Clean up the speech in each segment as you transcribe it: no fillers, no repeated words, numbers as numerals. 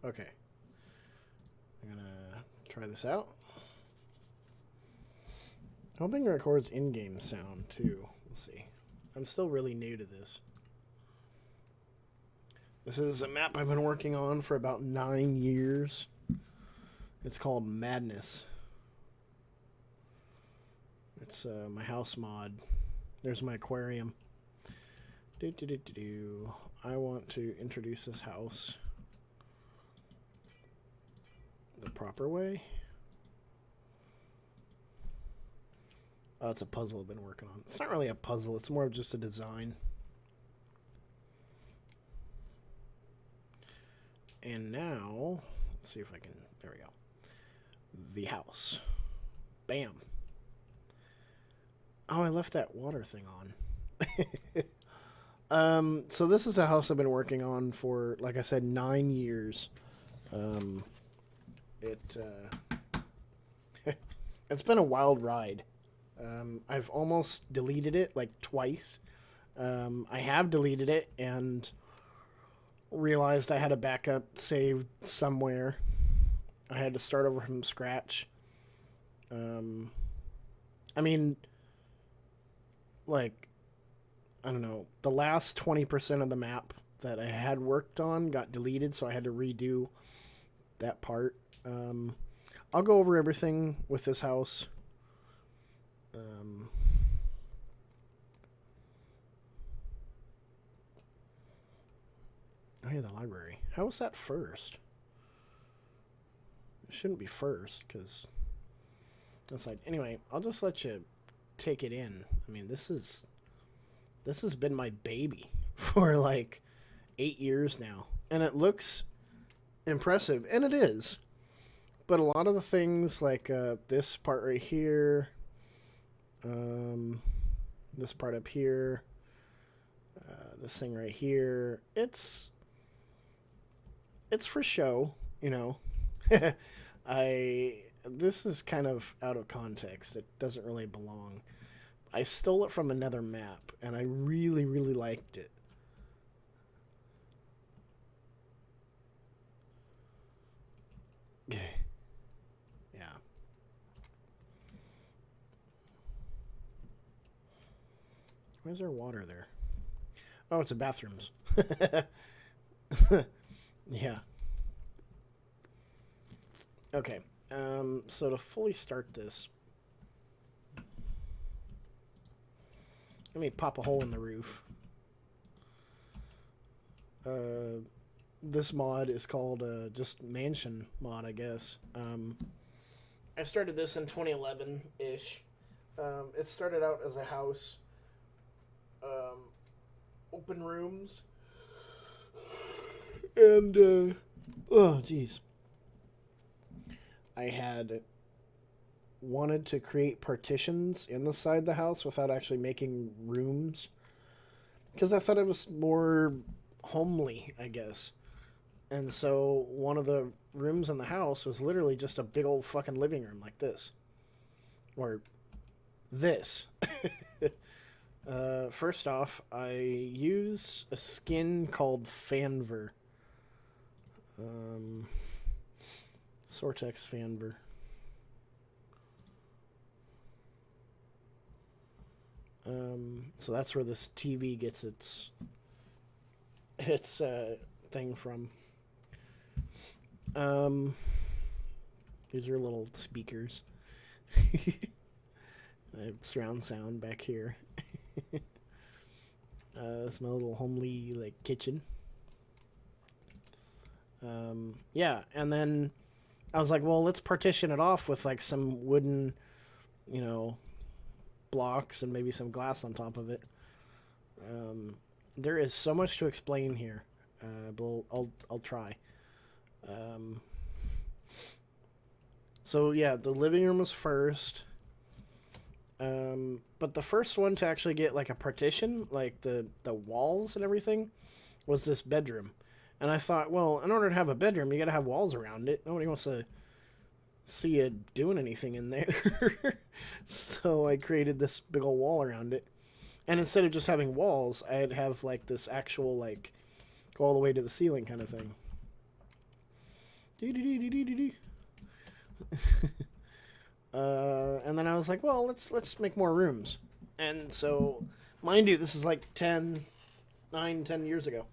Okay. I'm gonna try this out. Hoping it records in-game sound too. Let's see. I'm still really new to this. This is a map I've been working on for about 9 years. It's called Madness. It's my house mod. There's my aquarium. I want to introduce this house the proper way. Oh, it's a puzzle I've been working on. It's not really a puzzle. It's more of just a design. And now, let's see if I can, there we go. The house. Bam. Oh, I left that water thing on. So this is a house I've been working on for, like I said, 9 years. It's been a wild ride. I've almost deleted it like twice. I have deleted it and realized I had a backup saved somewhere. I had to start over from scratch. I mean, like, I don't know, the last 20% of the map that I had worked on got deleted, so I had to redo that part. I'll go over everything with this house. Oh yeah, the library. How was that first? It shouldn't be first, because that's like, anyway, I'll just let you take it in. I mean, this has been my baby for like 8 years now, and it looks impressive, and it is. But a lot of the things, like this part right here, this part up here, this thing right here, it's for show, you know. This is kind of out of context. It doesn't really belong. I stole it from another map, and I really, really liked it. Yeah. Why is there water there? Oh, it's a bathrooms. Yeah. Okay. So to fully start this, let me pop a hole in the roof. This mod is called just mansion mod, I guess. I started this in 2011-ish. It started out as a house. Open rooms. And, oh, jeez. I had wanted to create partitions in the side of the house without actually making rooms. Because I thought it was more homely, I guess. And so one of the rooms in the house was literally just a big old fucking living room like this. Or this. First off, I use a skin called Fanver. Sortex Fanver. So that's where this TV gets its thing from. These are little speakers. I have surround sound back here. It's my little homely like kitchen. Yeah, and then I was like, well, let's partition it off with like some wooden, you know, blocks and maybe some glass on top of it. There is so much to explain here, but I'll try. So yeah, the living room was first. But the first one to actually get like a partition, like the walls and everything, was this bedroom. And I thought, well, in order to have a bedroom, you gotta have walls around it. Nobody wants to see you doing anything in there. So I created this big old wall around it. And instead of just having walls, I'd have like this actual like go all the way to the ceiling kind of thing. And then I was like, well, let's make more rooms. And so, mind you, this is like 10 years ago.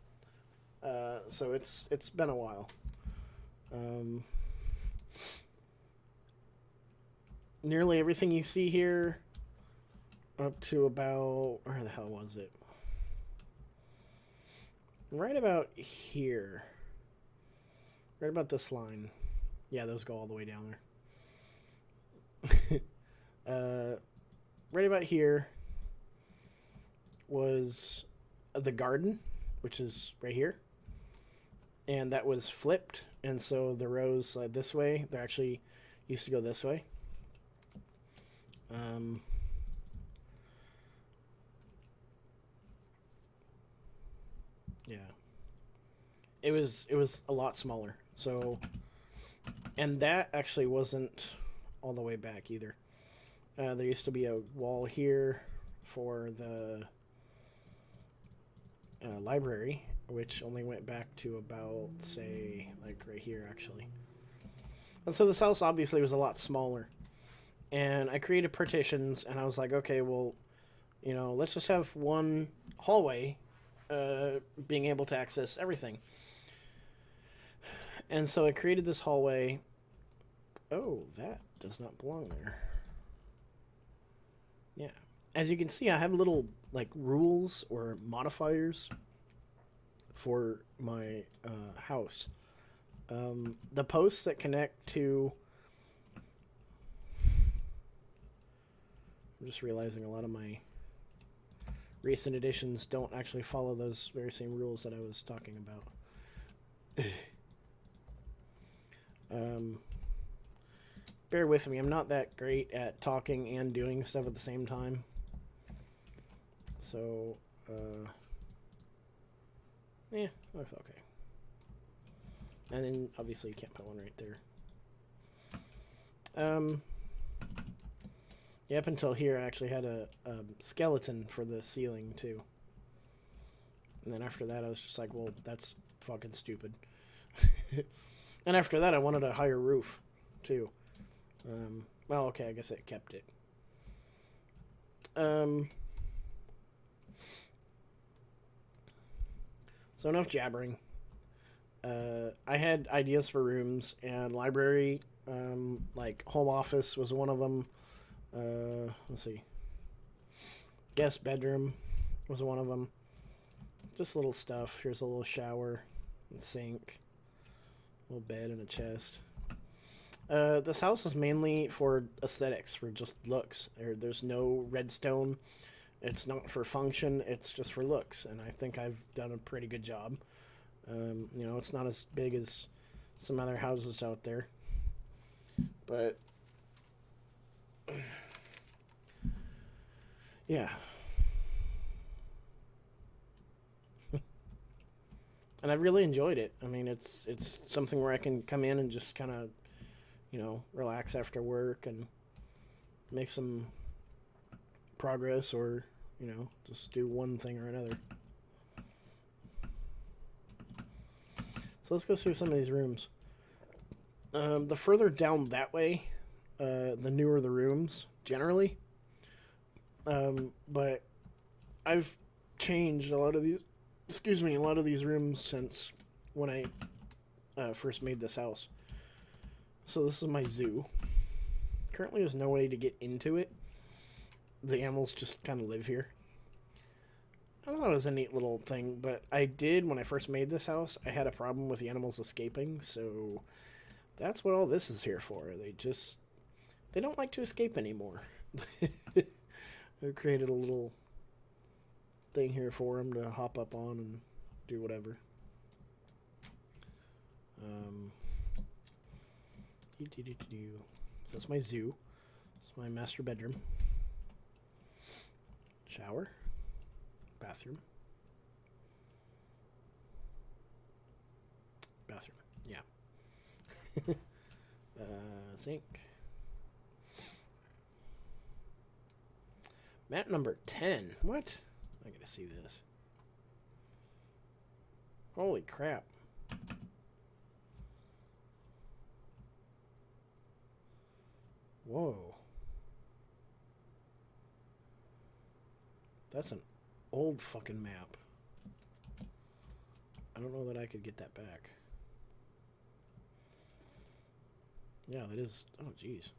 So it's been a while. Nearly everything you see here, up to about, where the hell was it? Right about here. Right about this line. Yeah, those go all the way down there. Right about here was the garden, which is right here. And that was flipped, and so the rows led this way. They actually used to go this way. Yeah. It was a lot smaller. So, and that actually wasn't all the way back either. There used to be a wall here for the library, which only went back to about, say, like right here, actually. And so this house obviously was a lot smaller. And I created partitions, and I was like, okay, well, you know, let's just have one hallway being able to access everything. And so I created this hallway. Oh, that does not belong there. Yeah. As you can see, I have little, like, rules or modifiers for my house. The posts that connect to... I'm just realizing a lot of my recent editions don't actually follow those very same rules that I was talking about. Bear with me, I'm not that great at talking and doing stuff at the same time. So, yeah, that's okay. And then, obviously, you can't put one right there. Yeah, up until here, I actually had a skeleton for the ceiling, too. And then after that, I was just like, well, that's fucking stupid. And after that, I wanted a higher roof, too. Well, okay, I guess it kept it. So enough jabbering. I had ideas for rooms, and library, like home office was one of them. Let's see. Guest bedroom was one of them. Just little stuff. Here's a little shower and sink. A little bed and a chest. This house is mainly for aesthetics, for just looks. There's no redstone. It's not for function. It's just for looks. And I think I've done a pretty good job. You know, it's not as big as some other houses out there. But... yeah. And I really enjoyed it. I mean, it's something where I can come in and just kind of, you know, relax after work and make some progress, or, you know, just do one thing or another. So let's go through some of these rooms. The further down that way, the newer the rooms, generally. But I've changed a lot of these rooms since when I first made this house. So this is my zoo. Currently there's no way to get into it. The animals just kind of live here. I thought it was a neat little thing, but I did, when I first made this house, I had a problem with the animals escaping, so that's what all this is here for. They don't like to escape anymore. I created a little thing here for them to hop up on and do whatever. So that's my zoo. It's my master bedroom. Shower. Bathroom. Bathroom, yeah. Sink. Map number 10. What? I gotta see this. Holy crap. Whoa. That's an old fucking map. I don't know that I could get that back. Yeah, that is... Oh, jeez.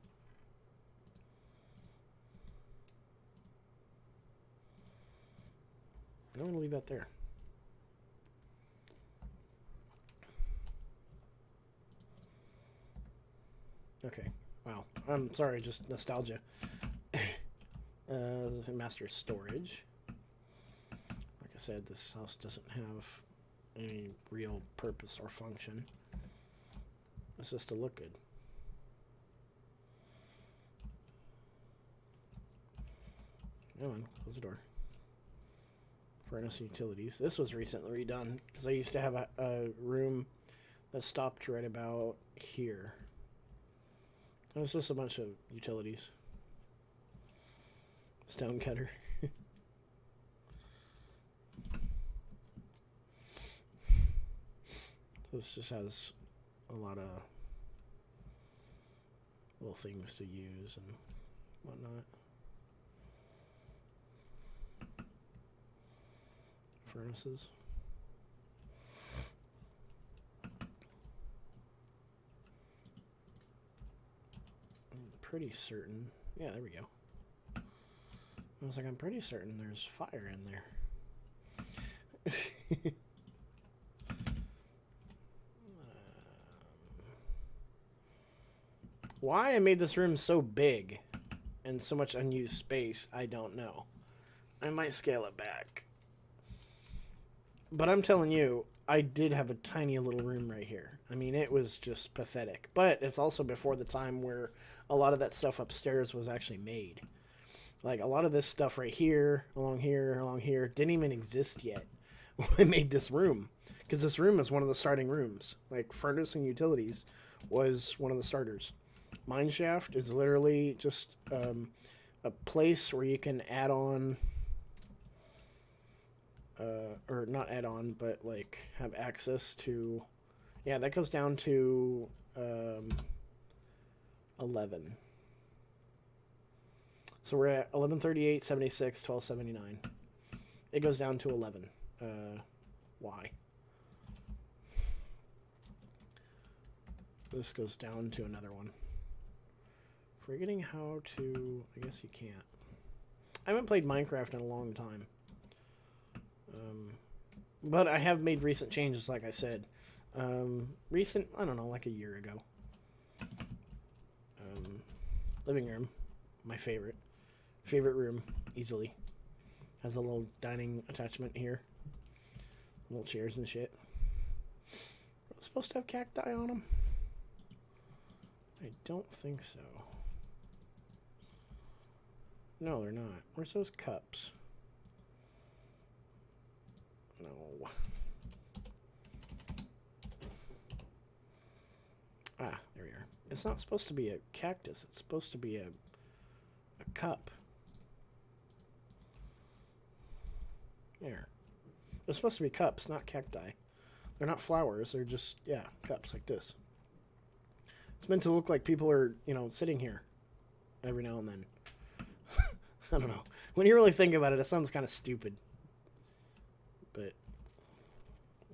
I'm going to leave that there. Okay. Wow. I'm sorry, just nostalgia. Master storage. Like I said, this house doesn't have any real purpose or function. It's just to look good. Come on, close the door. Furnace utilities. This was recently redone because I used to have a room that stopped right about here. It was just a bunch of utilities. Stone cutter. This just has a lot of little things to use and whatnot. Furnaces. I'm pretty certain. Yeah, there we go. I was like, I'm pretty certain there's fire in there. Why I made this room so big and so much unused space, I don't know. I might scale it back. But I'm telling you, I did have a tiny little room right here. I mean, it was just pathetic. But it's also before the time where a lot of that stuff upstairs was actually made. Like, a lot of this stuff right here, along here, didn't even exist yet when I made this room. Because this room is one of the starting rooms. Like, furnace and utilities was one of the starters. Mineshaft is literally just a place where you can add on... or not add on, but like have access to, yeah, that goes down to 11. So we're at 1138, 76, 1279. It goes down to 11. Why? This goes down to another one. Forgetting how to, I guess you can't. I haven't played Minecraft in a long time. But I have made recent changes, like I said. I don't know, like a year ago. Living room, my favorite. Favorite room, easily. Has a little dining attachment here. Little chairs and shit. Are they supposed to have cacti on them? I don't think so. No, they're not. Where's those cups? No. Ah, there we are. It's not supposed to be a cactus. It's supposed to be a cup. There. They're supposed to be cups, not cacti. They're not flowers. They're just, yeah, cups like this. It's meant to look like people are, you know, sitting here every now and then. I don't know. When you really think about it, it sounds kind of stupid. But,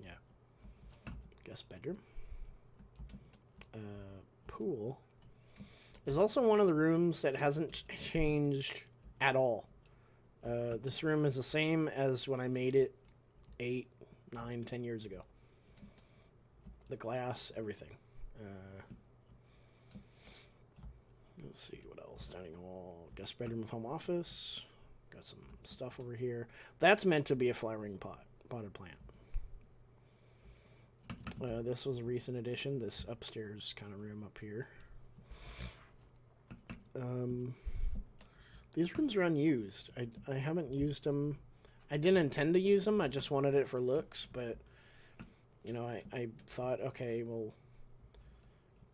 yeah. Guest bedroom. Pool is also one of the rooms that hasn't changed at all. This room is the same as when I made it 8, 9, 10 years ago. The glass, everything. Let's see what else. Dining hall, guest bedroom with home office. Got some stuff over here. That's meant to be a flowering potted plant. This was a recent addition. This upstairs kind of room up here. These rooms are unused. I haven't used them. I didn't intend to use them. I just wanted it for looks. But, you know, I thought, okay, well,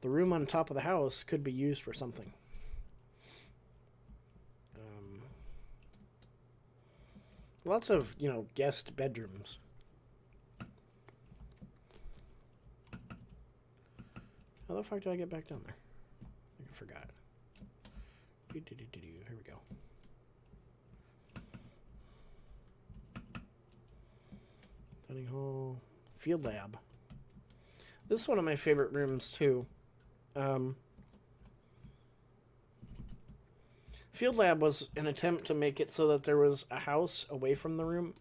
the room on top of the house could be used for something. Lots of, you know, guest bedrooms. How the fuck do I get back down there? I forgot. Here we go. Dining hall. Field lab. This is one of my favorite rooms, too. Field lab was an attempt to make it so that there was a house away from the room.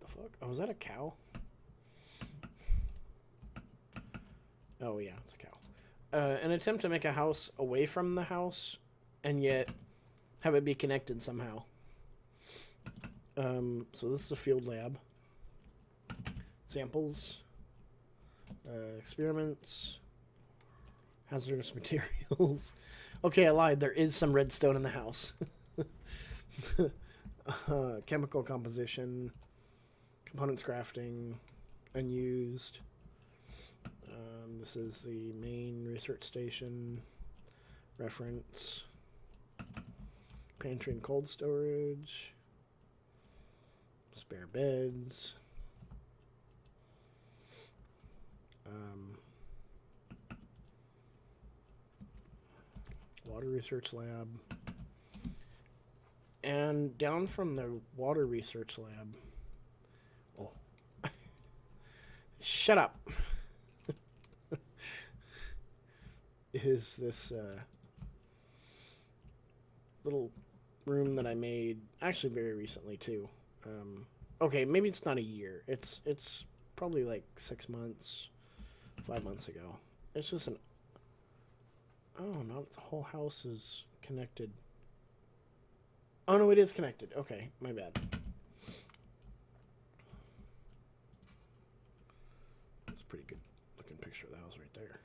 The fuck? Oh, was that a cow? Oh, yeah, it's a cow. An attempt to make a house away from the house and yet have it be connected somehow. So this is a field lab. Samples. Experiments. Hazardous materials. Okay, I lied. There is some redstone in the house. Chemical composition. Components crafting. Unused. This is the main research station. Reference. Pantry and cold storage. Spare beds. Water research lab. And down from the water research lab. Oh. Shut up. Is this little room that I made actually very recently too. Okay, maybe it's not a year. It's probably like 6 months, 5 months ago. It's just an... Oh, no, the whole house is connected. Oh, no, it is connected. Okay, my bad. That's a pretty good looking picture of the house right there.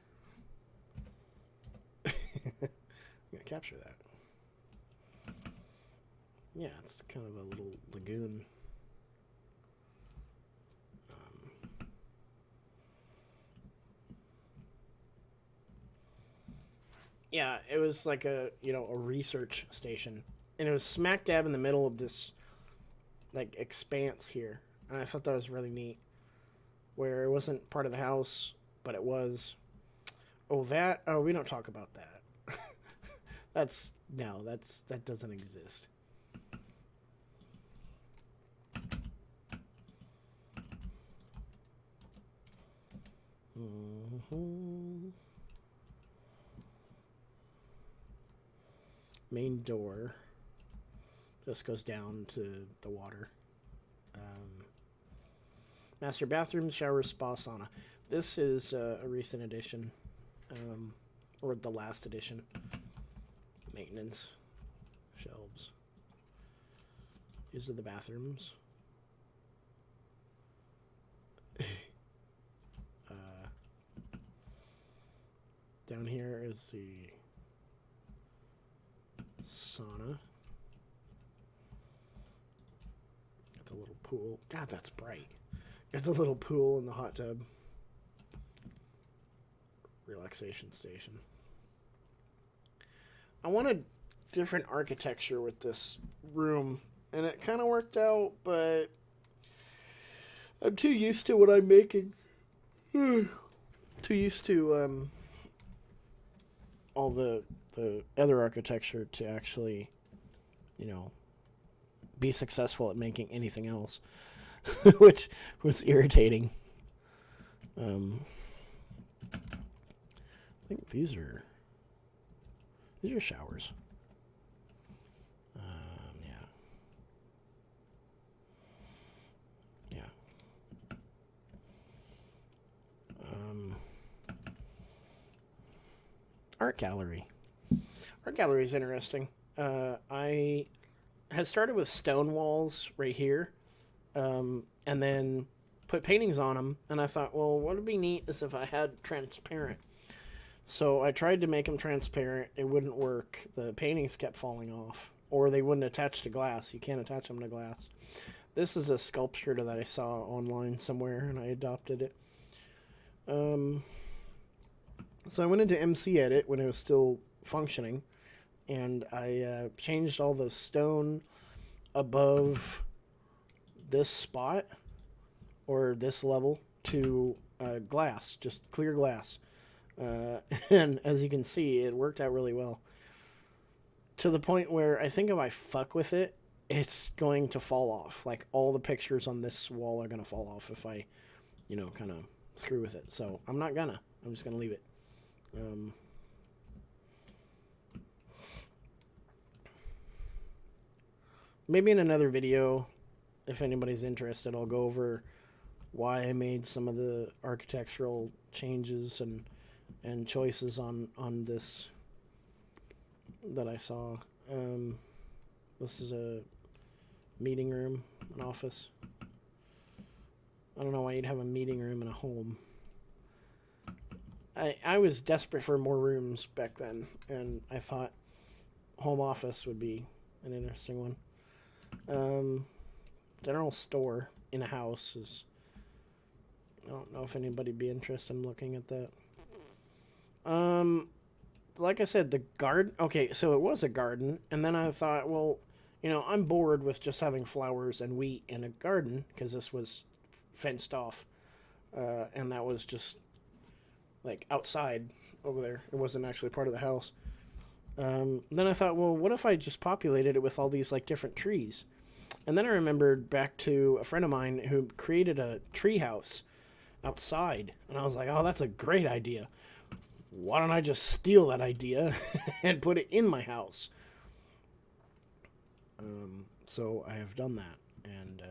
I'm going to capture that. Yeah, it's kind of a little lagoon. Yeah, it was like a research station. And it was smack dab in the middle of this, like, expanse here. And I thought that was really neat. Where it wasn't part of the house, but it was. Oh, we don't talk about that. That doesn't exist. Main door just goes down to the water. Master bathroom, shower, spa, sauna. This is a recent addition, or the last edition. Maintenance, shelves. These are the bathrooms. Down here is the sauna. Got the little pool. God, that's bright. Got the little pool and the hot tub. Relaxation station. I wanted different architecture with this room, and it kind of worked out, but I'm too used to what I'm making. Too used to all the other architecture to actually, be successful at making anything else, which was irritating. I think these are showers. Yeah. Art gallery. Art gallery is interesting. I had started with stone walls right here, and then put paintings on them, and I thought, well, what would be neat is if I had transparent. So I tried to make them transparent. It wouldn't work. The paintings kept falling off, or they wouldn't attach to glass. You can't attach them to glass. This is a sculpture that I saw online somewhere, and I adopted it. So I went into MC Edit when it was still functioning, and I changed all the stone above this spot, or this level, to glass, just clear glass. And as you can see, it worked out really well. to the point where I think if I fuck with it, it's going to fall off. Like, all the pictures on this wall are going to fall off if I, kind of screw with it. So I'm not gonna. I'm just going to leave it. Maybe in another video, if anybody's interested, I'll go over why I made some of the architectural changes and choices on this that I saw. This is a meeting room, an office. I don't know why you'd have a meeting room in a home. I was desperate for more rooms back then, and I thought home office would be an interesting one. General store in a house is... I don't know if anybody'd be interested in looking at that. Like I said, the garden... Okay, so it was a garden, and then I thought, well, I'm bored with just having flowers and wheat in a garden, because this was fenced off. And that was just, like, outside over there. It wasn't actually part of the house. Then I thought, well, what if I just populated it with all these, like, different trees? And then I remembered back to a friend of mine who created a treehouse outside. And I was like, oh, that's a great idea. Why don't I just steal that idea and put it in my house? So I have done that. And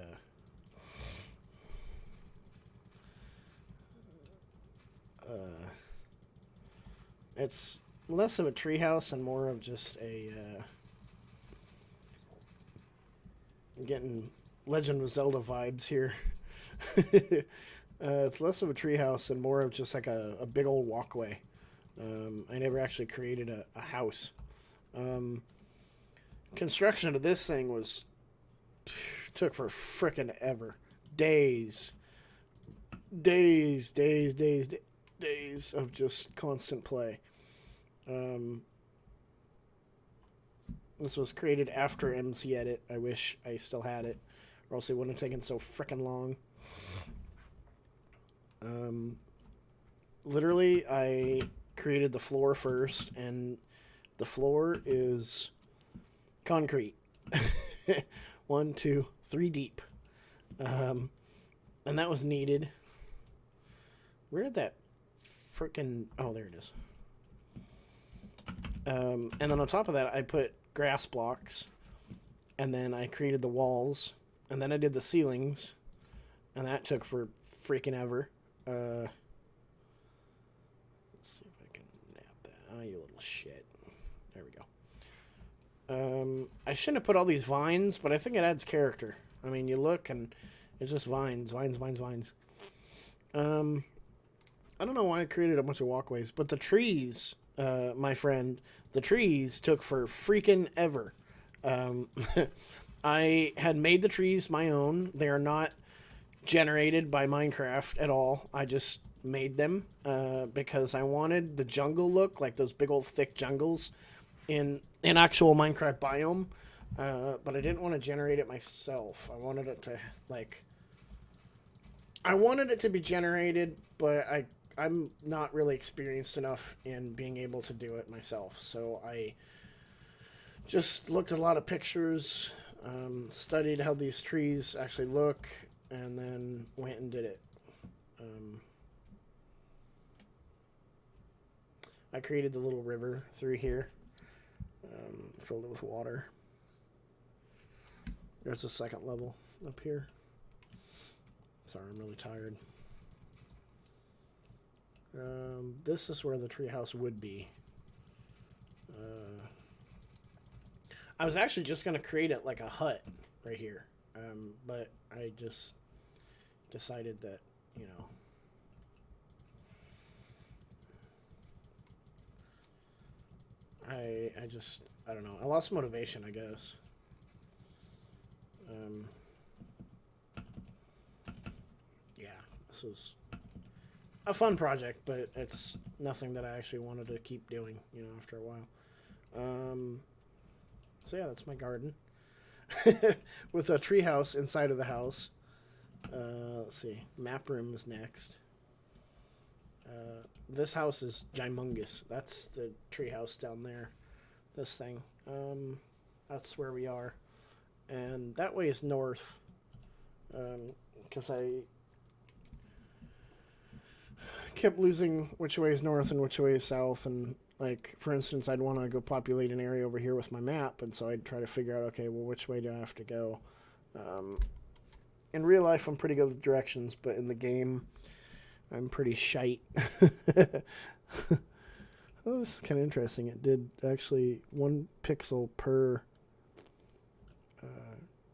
it's less of a treehouse and more of just a... getting Legend of Zelda vibes here. It's less of a treehouse and more of just like a big old walkway. I never actually created a house. Construction of this thing took for frickin' ever. Days of just constant play. This was created after MC Edit. I wish I still had it, or else it wouldn't have taken so frickin' long. Literally, I created the floor first, and the floor is concrete. 1, 2, 3 deep. And that was needed. Where did that frickin'... Oh, there it is. And then on top of that, I put grass blocks, and then I created the walls, and then I did the ceilings, and that took for freaking ever. Let's see if I can nab that. Oh, you little shit. There we go. I shouldn't have put all these vines, but I think it adds character. I mean, you look, and it's just vines. I don't know why I created a bunch of walkways, but the trees, my friend, the trees took for freaking ever. I had made the trees my own. They are not generated by Minecraft at all. I just made them because I wanted the jungle look, like those big old thick jungles in an actual Minecraft biome. But I didn't want to generate it myself. I wanted it to be generated, but I'm not really experienced enough in being able to do it myself. So I just looked at a lot of pictures, studied how these trees actually look, and then went and did it. I created the little river through here, filled it with water. There's a second level up here. Sorry, I'm really tired. This is where the treehouse would be. I was actually just going to create it like a hut right here. But I just decided that, I don't know. I lost motivation, I guess. Yeah, this was a fun project, but it's nothing that I actually wanted to keep doing, after a while. So yeah, that's my garden. With a treehouse inside of the house. Let's see. Map room is next. This house is gymongous. That's the treehouse down there. This thing. That's where we are. And that way is north. Because I kept losing which way is north and which way is south. And, like, for instance, I'd want to go populate an area over here with my map. And so I'd try to figure out, okay, well, which way do I have to go? In real life, I'm pretty good with directions. But in the game, I'm pretty shite. Oh, this is kind of interesting. It did actually 1 pixel per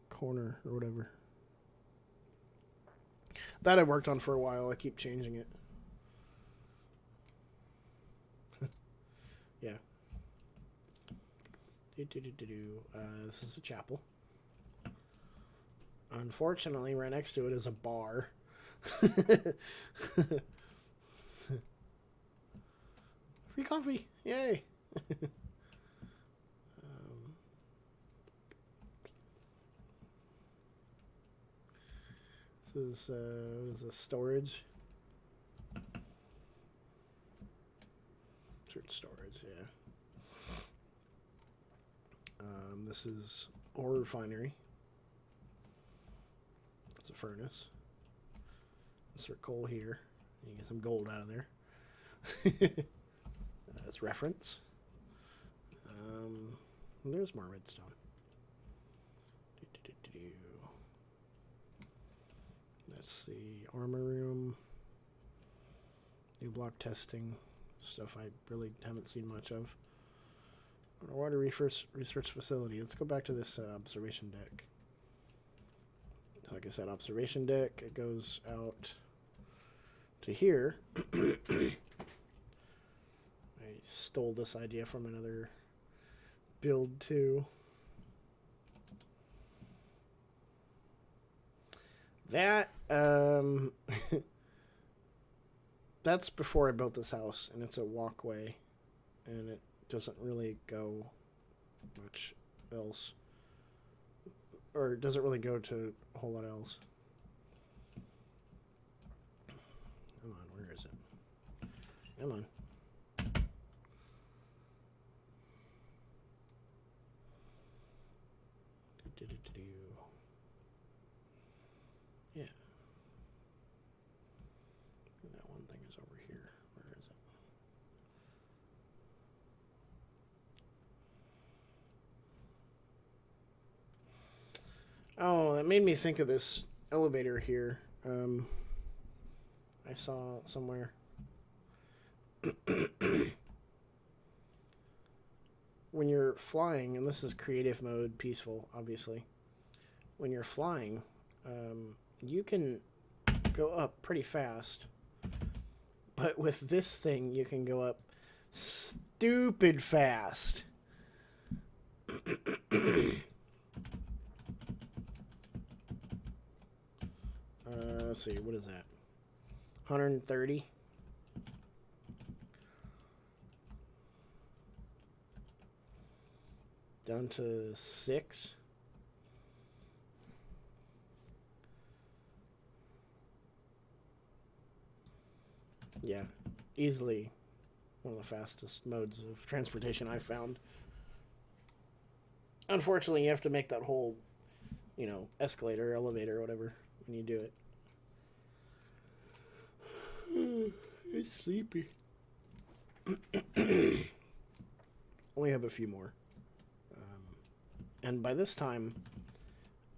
corner or whatever. That I worked on for a while. I keep changing it. Yeah. This is a chapel. Unfortunately, right next to it is a bar. Free coffee. Yay. This is a storage. Search storage, yeah. This is ore refinery. It's a furnace. Insert coal here. You get some gold out of there. That's reference. There's more redstone. That's the armor room. New block testing. Stuff I really haven't seen much of. Underwater research facility. Let's go back to this observation deck. Like I said, observation deck. It goes out to here. I stole this idea from another build too. That that's before I built this house, and it's a walkway, and it doesn't really go much else, or it doesn't really go to a whole lot else. Come on, where is it? Come on. Yeah. That one thing is over here. Where is it? Oh, that made me think of this elevator here. I saw somewhere. When you're flying, and this is creative mode, peaceful, obviously. When you're flying, you can go up pretty fast. But with this thing, you can go up stupid fast. Let's see, what is that? 130. Down to 6. Yeah, easily one of the fastest modes of transportation I've found. Unfortunately, you have to make that whole, escalator, elevator, whatever, when you do it. It's sleepy. Only have a few more. And by this time,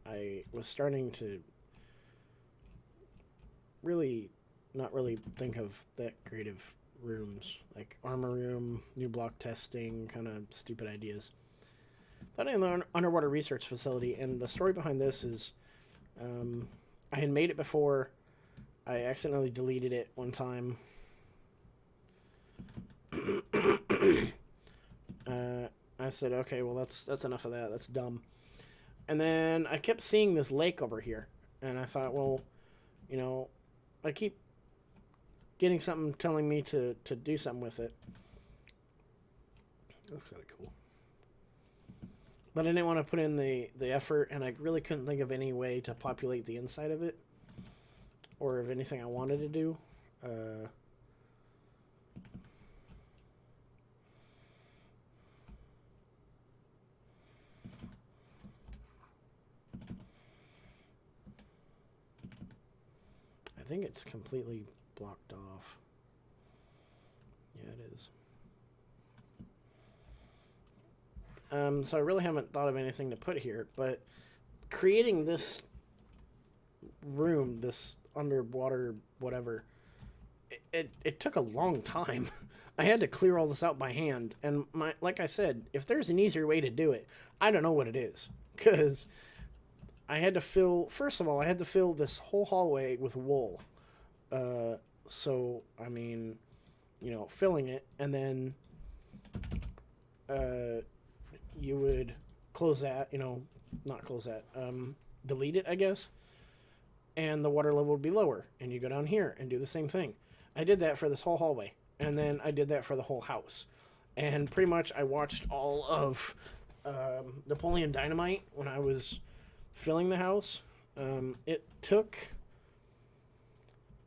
I was starting to not really think of that creative rooms, like armor room, new block testing, kind of stupid ideas. Thought in the underwater research facility, and the story behind this is, I had made it before. I accidentally deleted it one time. I said, okay, well, that's enough of that. That's dumb. And then I kept seeing this lake over here. And I thought, well, I keep getting something telling me to do something with it. Looks kind of cool. But I didn't want to put in the effort, and I really couldn't think of any way to populate the inside of it. Or of anything I wanted to do. think it's completely blocked off. Yeah, it is. So I really haven't thought of anything to put here, but creating this room, this underwater whatever, it took a long time. I had to clear all this out by hand, and like I said, if there's an easier way to do it, I don't know what it is, because I had to fill, first of all, I had to fill this whole hallway with wool. So, I mean, you know, filling it, and then you would close that, you know, not close that, delete it, I guess, and the water level would be lower, and you go down here and do the same thing. I did that for this whole hallway, and then I did that for the whole house, and pretty much I watched all of Napoleon Dynamite when I was filling the house. It took,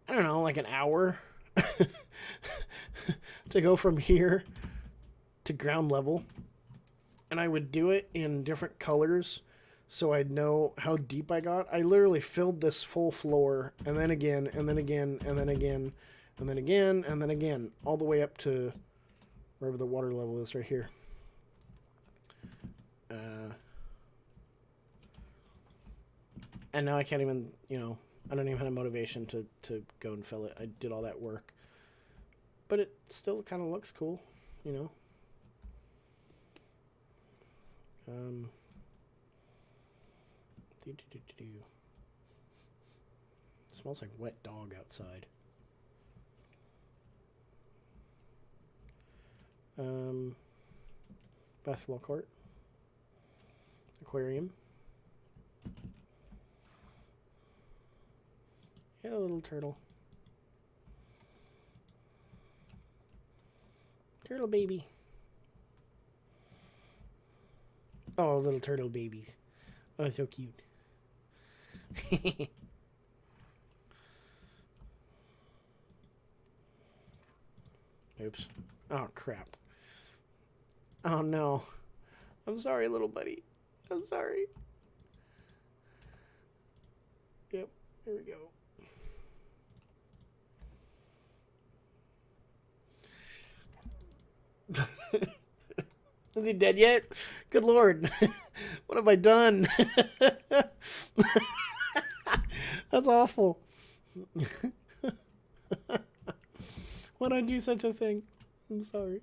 I don't know, like an hour to go from here to ground level. And I would do it in different colors so I'd know how deep I got. I literally filled this full floor, and then again, and then again, and then again, and then again, and then again, all the way up to wherever the water level is right here. And now I can't even, you know, I don't even have motivation to go and fill it. I did all that work. But it still kind of looks cool, you know. It smells like wet dog outside. Basketball court. Aquarium. Yeah, a little turtle. Turtle baby. Oh, little turtle babies. Oh, so cute. Oops. Oh, crap. Oh, no. I'm sorry, little buddy. I'm sorry. Yep, here we go. Is he dead yet? Good Lord. What have I done? That's awful. Why'd I do such a thing? I'm sorry.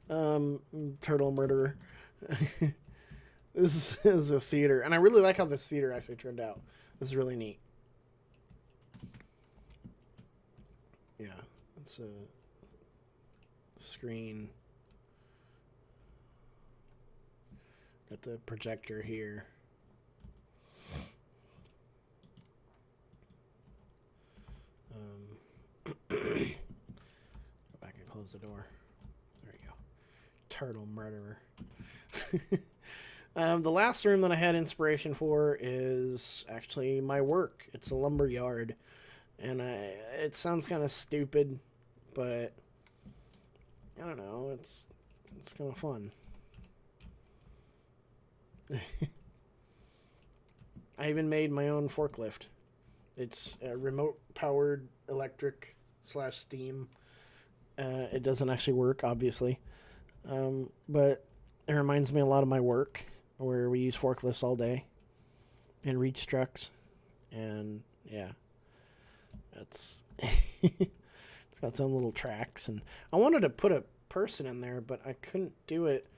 Turtle murderer. This is a theater. And I really like how this theater actually turned out. This is really neat. Yeah. It's a screen. Got the projector here. Go back and close the door. There you go. Turtle murderer. The last room that I had inspiration for is actually my work. It's a lumber yard. And it sounds kind of stupid, but I don't know. It's kind of fun. I even made my own forklift. It's a remote powered electric / steam. It doesn't actually work, obviously. But it reminds me a lot of my work, where we use forklifts all day and reach trucks. And yeah, it's it's got some little tracks. And I wanted to put a person in there, but I couldn't do it.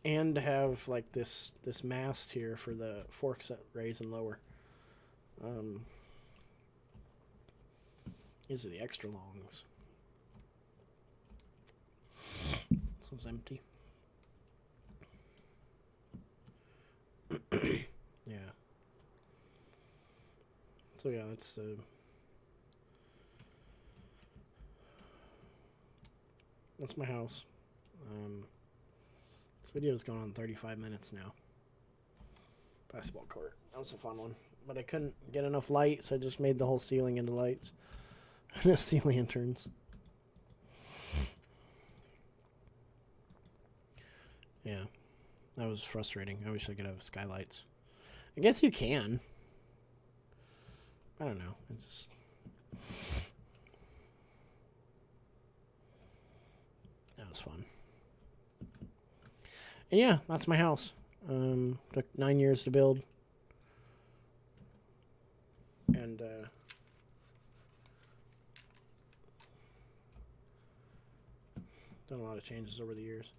And have like this mast here for the forks that raise and lower. These are the extra longs. This one's empty. Yeah. So yeah, that's my house. This video is going on 35 minutes now. Basketball court. That was a fun one. But I couldn't get enough light, so I just made the whole ceiling into lights. Sea lanterns. Yeah. That was frustrating. I wish I could have skylights. I guess you can. I don't know. It's just... That was fun. And yeah, that's my house. Took 9 years to build. And done a lot of changes over the years.